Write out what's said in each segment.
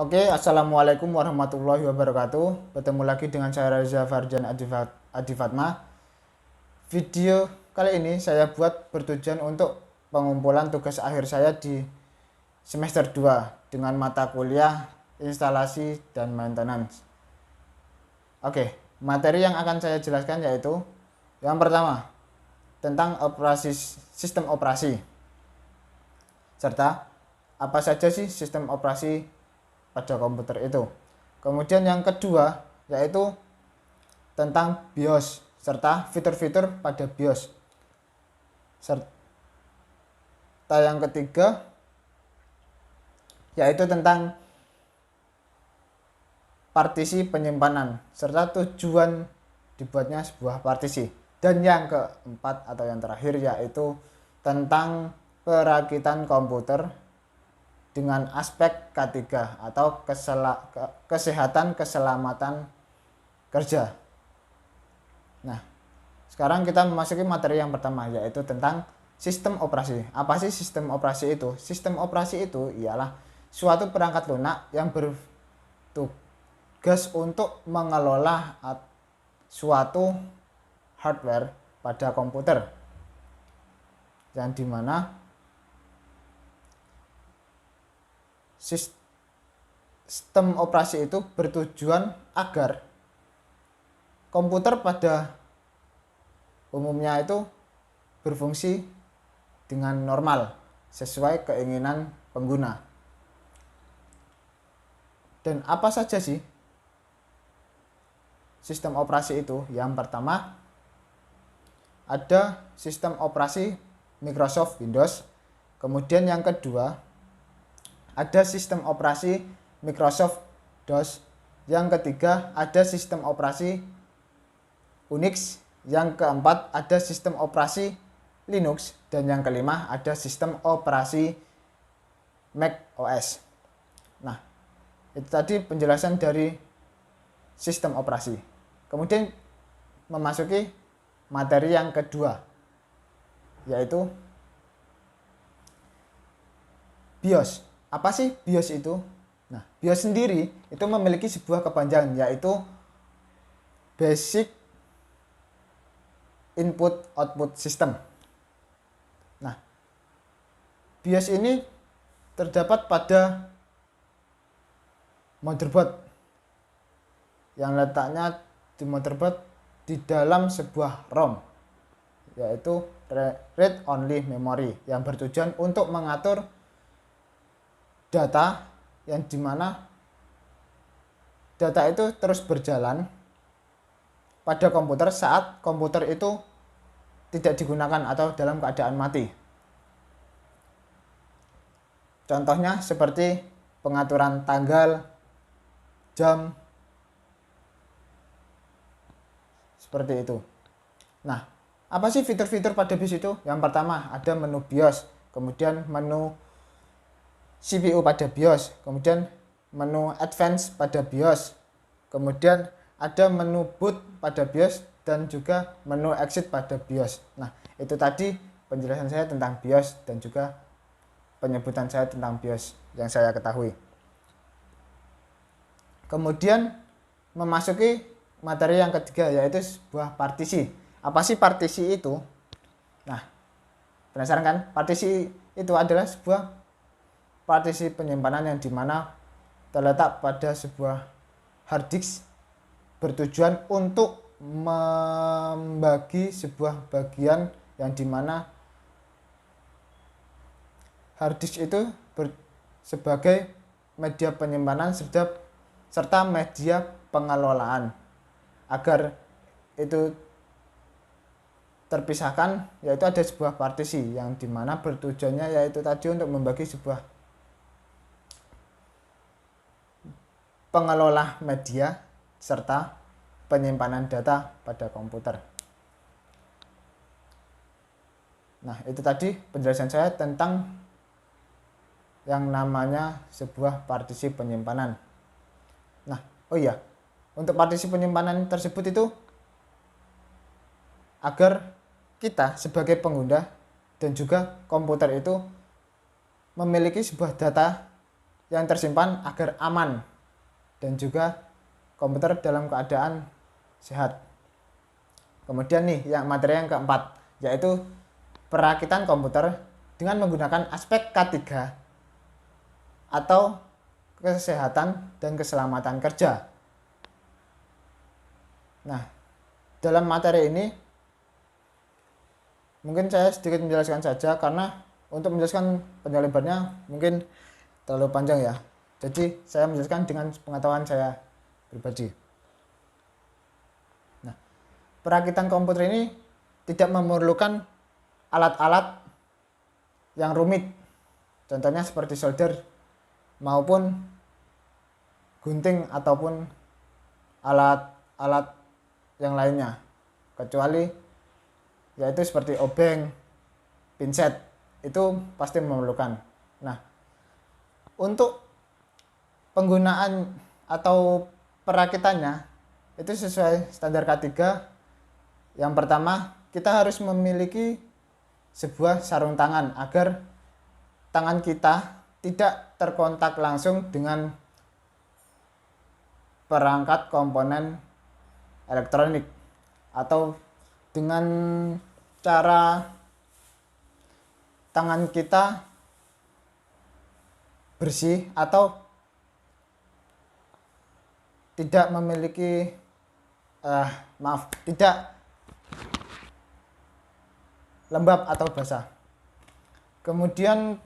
Oke, assalamualaikum warahmatullahi wabarakatuh. Bertemu lagi dengan saya Reza Farjan Adifatma. Video kali ini saya buat bertujuan untuk pengumpulan tugas akhir saya di semester 2 dengan mata kuliah instalasi dan maintenance. Oke, materi yang akan saya jelaskan yaitu yang pertama tentang sistem operasi, serta apa saja sih sistem operasi pada komputer itu. Kemudian yang kedua yaitu tentang BIOS serta fitur-fitur pada BIOS. Serta yang ketiga yaitu tentang partisi penyimpanan serta tujuan dibuatnya sebuah partisi. Dan yang keempat atau yang terakhir yaitu tentang perakitan komputer dengan aspek K3 atau kesehatan keselamatan kerja. Nah, sekarang kita memasuki materi yang pertama yaitu tentang sistem operasi. Apa sih sistem operasi itu? Sistem operasi itu ialah suatu perangkat lunak yang bertugas untuk mengelola suatu hardware pada komputer, yang dimana sistem operasi itu bertujuan agar komputer pada umumnya itu berfungsi dengan normal sesuai keinginan pengguna. Dan apa saja sih sistem operasi itu? Yang pertama ada sistem operasi Microsoft Windows. Kemudian yang kedua ada sistem operasi Microsoft DOS. Yang ketiga ada sistem operasi Unix. Yang keempat ada sistem operasi Linux. Dan yang kelima ada sistem operasi Mac OS. Nah, itu tadi penjelasan dari sistem operasi. Kemudian memasuki materi yang kedua yaitu BIOS. Apa sih BIOS itu? Nah, BIOS sendiri itu memiliki sebuah kepanjangan yaitu Basic Input Output System. Nah, BIOS ini terdapat pada motherboard yang letaknya di motherboard di dalam sebuah ROM yaitu Read Only Memory yang bertujuan untuk mengatur data yang dimana data itu terus berjalan pada komputer saat komputer itu tidak digunakan atau dalam keadaan mati. Contohnya seperti pengaturan tanggal, jam, seperti itu. Nah, apa sih fitur-fitur pada BIOS itu? Yang pertama ada menu BIOS, kemudian menu CPU pada BIOS, kemudian menu Advance pada BIOS, kemudian ada menu Boot pada BIOS, dan juga menu Exit pada BIOS. Nah, itu tadi penjelasan saya tentang BIOS dan juga penyebutan saya tentang BIOS yang saya ketahui. Kemudian memasuki materi yang ketiga yaitu sebuah partisi. Apa sih partisi itu? Nah, penasaran kan? Partisi itu adalah sebuah partisi penyimpanan yang dimana terletak pada sebuah hard disk bertujuan untuk membagi sebuah bagian yang dimana hard disk itu sebagai media penyimpanan serta media pengelolaan. Agar itu terpisahkan yaitu ada sebuah partisi yang dimana bertujuannya yaitu tadi untuk membagi sebuah pengelola media serta penyimpanan data pada komputer. Nah, itu tadi penjelasan saya tentang yang namanya sebuah partisi penyimpanan. Nah, oh iya, untuk partisi penyimpanan tersebut itu agar kita sebagai pengguna dan juga komputer itu memiliki sebuah data yang tersimpan agar aman dan juga komputer dalam keadaan sehat. Kemudian nih yang materi yang keempat, yaitu perakitan komputer dengan menggunakan aspek K3 atau kesehatan dan keselamatan kerja. Nah, dalam materi ini mungkin saya sedikit menjelaskan saja karena untuk menjelaskan panjang lebarnya mungkin terlalu panjang ya. Jadi saya menjelaskan dengan pengetahuan saya pribadi. Nah, perakitan komputer ini tidak memerlukan alat-alat yang rumit. Contohnya seperti solder maupun gunting ataupun alat-alat yang lainnya, kecuali yaitu seperti obeng, pinset, itu pasti memerlukan. Nah, untuk penggunaan atau perakitannya itu sesuai standar K3. Yang pertama, kita harus memiliki sebuah sarung tangan agar tangan kita tidak terkontak langsung dengan perangkat komponen elektronik, atau dengan cara tangan kita bersih atau tidak memiliki tidak lembab atau basah. Kemudian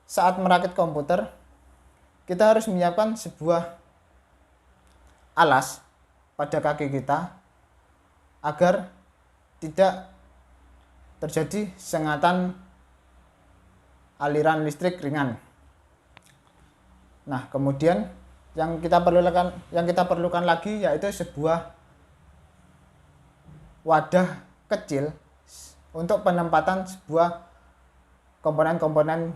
saat merakit komputer, kita harus menyiapkan sebuah alas pada kaki kita agar tidak terjadi sengatan aliran listrik ringan. Nah, kemudian yang kita perlukan lagi yaitu sebuah wadah kecil untuk penempatan sebuah komponen-komponen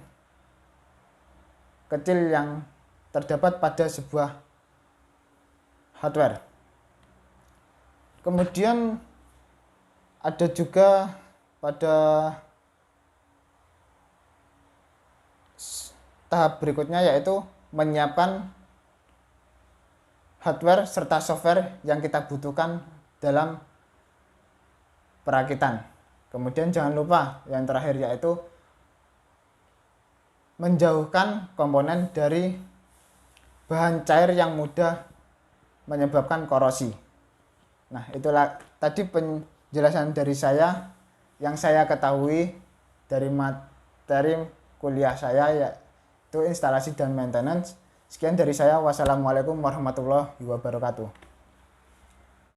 kecil yang terdapat pada sebuah hardware. Kemudian ada juga pada tahap berikutnya yaitu menyiapkan hardware serta software yang kita butuhkan dalam perakitan. Kemudian jangan lupa yang terakhir yaitu menjauhkan komponen dari bahan cair yang mudah menyebabkan korosi. Nah, itulah tadi penjelasan dari saya yang saya ketahui dari materi kuliah saya, yaitu instalasi dan maintenance. Sekian dari saya. Wassalamualaikum warahmatullahi wabarakatuh.